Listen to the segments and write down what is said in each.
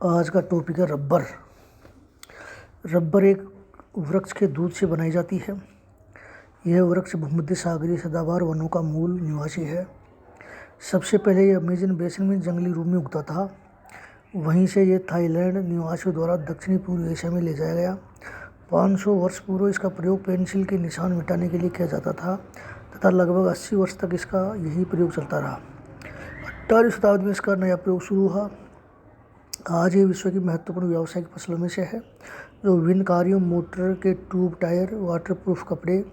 आज का टॉपिक है रबर। रबर एक वृक्ष के दूध से बनाई जाती है। यह वृक्ष भूमध्य सागरीय सदाबहार वनों का मूल निवासी है। सबसे पहले यह अमेजन बेसिन में जंगली रूप में उगता था। वहीं से यह थाईलैंड निवासियों द्वारा दक्षिणी पूर्व एशिया में ले जाया गया। 500 वर्ष पूर्व इसका प्रयोग पेंसिल के निशान मिटाने के लिए किया जाता था तथा लगभग 80 वर्ष तक इसका यही प्रयोग चलता रहा। 18वीं शताब्दी में इसका नया प्रयोग शुरू हुआ। आज ये विश्व की महत्वपूर्ण व्यावसायिक फसलों में से है, जो विभिन्न कार्यों, मोटर के ट्यूब, टायर, वाटरप्रूफ कपड़े,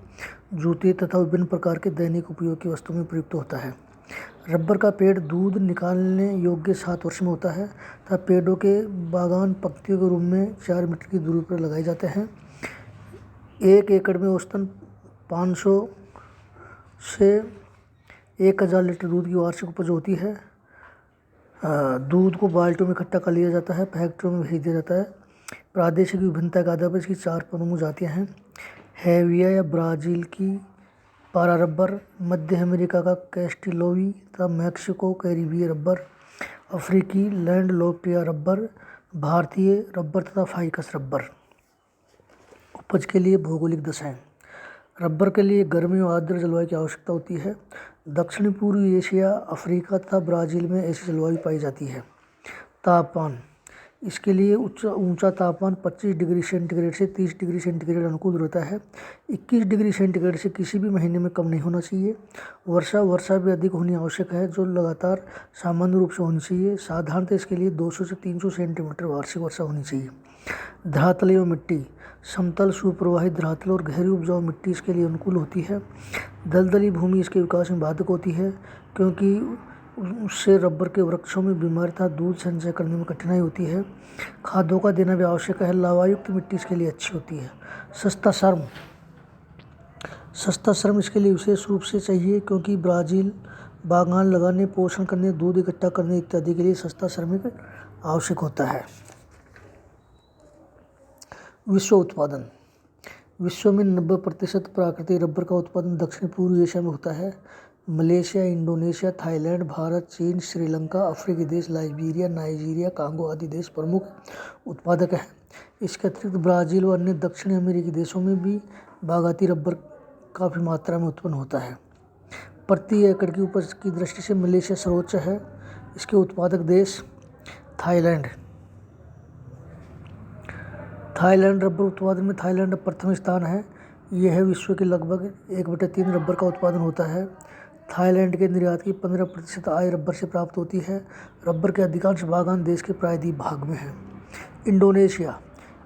जूते तथा विभिन्न प्रकार के दैनिक उपयोग की वस्तुओं में प्रयुक्त होता है। रबर का पेड़ दूध निकालने योग्य 7 वर्ष में होता है तथा पेड़ों के बागान पंक्तियों के रूप में 4 मीटर की दूरी पर लगाए जाते हैं। 1 एकड़ में औसतन 500 से 1000 लीटर दूध की वार्षिक उपज होती है। दूध को बाल्टियों में इकट्ठा कर लिया जाता है, फैक्ट्रियों में भेज दिया जाता है। प्रादेशिक विभिन्नता के आधार पर इसकी 4 प्रमुख जातियाँ हैं। हेविया या ब्राज़ील की पारा रबर, मध्य अमेरिका का कैस्टिलोवी तथा मैक्सिको कैरिबियन रबर, अफ्रीकी लैंडलोपिया रबर, भारतीय रबर तथा फाइकस रबर। उपज के लिए भौगोलिक दशाएं। रबर के लिए गर्मी और आर्द्र जलवायु की आवश्यकता होती है। दक्षिण पूर्वी एशिया, अफ्रीका तथा ब्राज़ील में ऐसी जलवायु पाई जाती है। तापमान, इसके लिए ऊंचा तापमान 25 डिग्री सेंटीग्रेड से 30 डिग्री सेंटीग्रेड अनुकूल रहता है। 21 डिग्री सेंटीग्रेड से किसी भी महीने में कम नहीं होना चाहिए। वर्षा भी अधिक होनी आवश्यक है, जो लगातार सामान्य रूप से होनी चाहिए। साधारणतः इसके लिए 200 से 300 सेंटीमीटर वार्षिक वर्षा होनी चाहिए। धरातल एवं मिट्टी, समतल सुप्रवाहित धरातल और गहरी उपजाऊ मिट्टी इसके लिए अनुकूल होती है। दलदली भूमि इसके विकास में बाधक होती है, क्योंकि उससे रबर के वृक्षों में बीमारी तथा दूध संचय करने में कठिनाई होती है। खादों का देना भी आवश्यक है। लवणयुक्त मिट्टी इसके लिए अच्छी होती है। सस्ता श्रम इसके लिए विशेष रूप से चाहिए, क्योंकि ब्राज़ील बागान लगाने, पोषण करने, दूध इकट्ठा करने इत्यादि के लिए सस्ता श्रमिक आवश्यक होता है। विश्व उत्पादन। विश्व में 90% प्राकृतिक रबर का उत्पादन दक्षिण पूर्व एशिया में होता है। मलेशिया, इंडोनेशिया, थाईलैंड, भारत, चीन, श्रीलंका, अफ्रीकी देश, लाइबेरिया, नाइजीरिया, कांगो आदि देश प्रमुख उत्पादक हैं। इसके अतिरिक्त ब्राज़ील व अन्य दक्षिण अमेरिकी देशों में भी बागायती रबर काफ़ी मात्रा में उत्पन्न होता है। प्रति एकड़ की उपज की दृष्टि से मलेशिया सर्वोच्च है। इसके उत्पादक देश थाईलैंड रबर उत्पादन में थाईलैंड प्रथम स्थान है। यह विश्व के लगभग 1/3 रबर का उत्पादन होता है। थाईलैंड के निर्यात की 15% आय रबर से प्राप्त होती है। रबर के अधिकांश बागान देश के प्रायद्वीप भाग में हैं। इंडोनेशिया,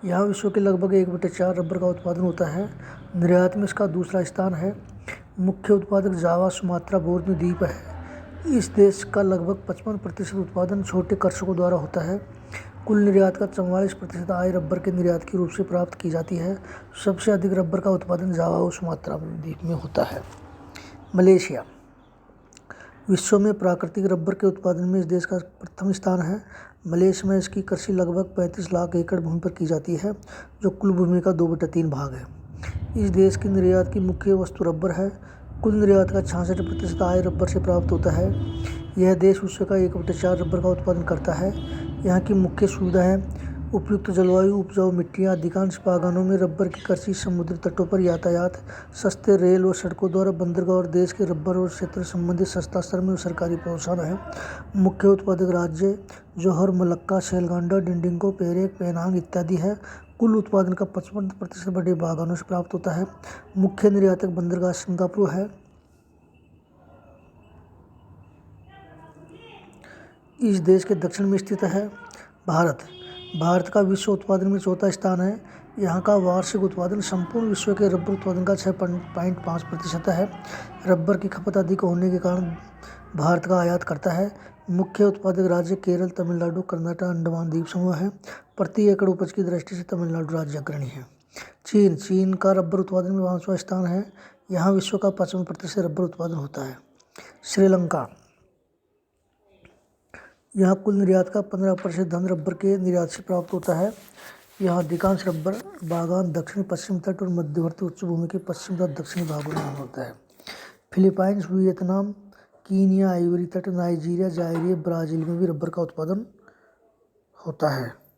यहाँ विश्व के लगभग 1/4 रबर का उत्पादन होता है। निर्यात में इसका दूसरा स्थान है। मुख्य उत्पादक जावा, सुमात्रा, बोर्नियो द्वीप है। इस देश का लगभग 55% उत्पादन छोटे कृषकों द्वारा होता है। कुल निर्यात का 44% आय रबर के निर्यात के रूप से प्राप्त की जाती है। सबसे अधिक रबर का उत्पादन जावा और सुमात्रा द्वीप में होता है। मलेशिया, विश्व में प्राकृतिक रबर के उत्पादन में इस देश का प्रथम स्थान है। मलेशिया में इसकी कृषि लगभग 35 लाख एकड़ भूमि पर की जाती है, जो कुल भूमि का 2/3 भाग है। इस देश की निर्यात की मुख्य वस्तु रबर है। कुल निर्यात का 66% आय रबर से प्राप्त होता है। यह देश विश्व का 1/4 रबर का उत्पादन करता है। यहाँ की मुख्य सुविधाएं उपयुक्त जलवायु, उपजाऊ मिट्टियाँ। अधिकांश बागानों में रबर की कृषि, समुद्री तटों पर यातायात, सस्ते रेल और सड़कों द्वारा बंदरगाह और देश के रबर और क्षेत्र संबंधित सस्ता श्रम और सरकारी प्रोत्साहन है। मुख्य उत्पादक राज्य जोहर, मलक्का, सेलगांडा, डिंडिगो, पेरेक, पेनांग इत्यादि है। कुल उत्पादन का 55% बड़े बागानों से प्राप्त होता है। मुख्य निर्यातक बंदरगाह सिंगापुर है। इस देश के दक्षिण में स्थित है भारत का विश्व उत्पादन में चौथा स्थान है। यहाँ का वार्षिक उत्पादन संपूर्ण विश्व के रबर उत्पादन का 6.5% है। रबर की खपत अधिक होने के कारण भारत का आयात करता है। मुख्य उत्पादक राज्य केरल, तमिलनाडु, कर्नाटक, अंडमान द्वीप समूह है। प्रति एकड़ उपज की दृष्टि से तमिलनाडु राज्य अग्रणी है। चीन का रबर उत्पादन में 5वां स्थान है। यहाँ विश्व का 55% रबर उत्पादन होता है। श्रीलंका, यहाँ कुल निर्यात का 15% धन रबर के निर्यात से प्राप्त होता है। यहाँ अधिकांश रबर बागान दक्षिण पश्चिम तट और मध्यवर्ती उच्च भूमि के पश्चिम तथा दक्षिणी भागों में होता है। फिलीपाइंस, वियतनाम, कीनिया, आइवरी तट, नाइजीरिया, जायरिया, ब्राज़ील में भी रबर का उत्पादन होता है।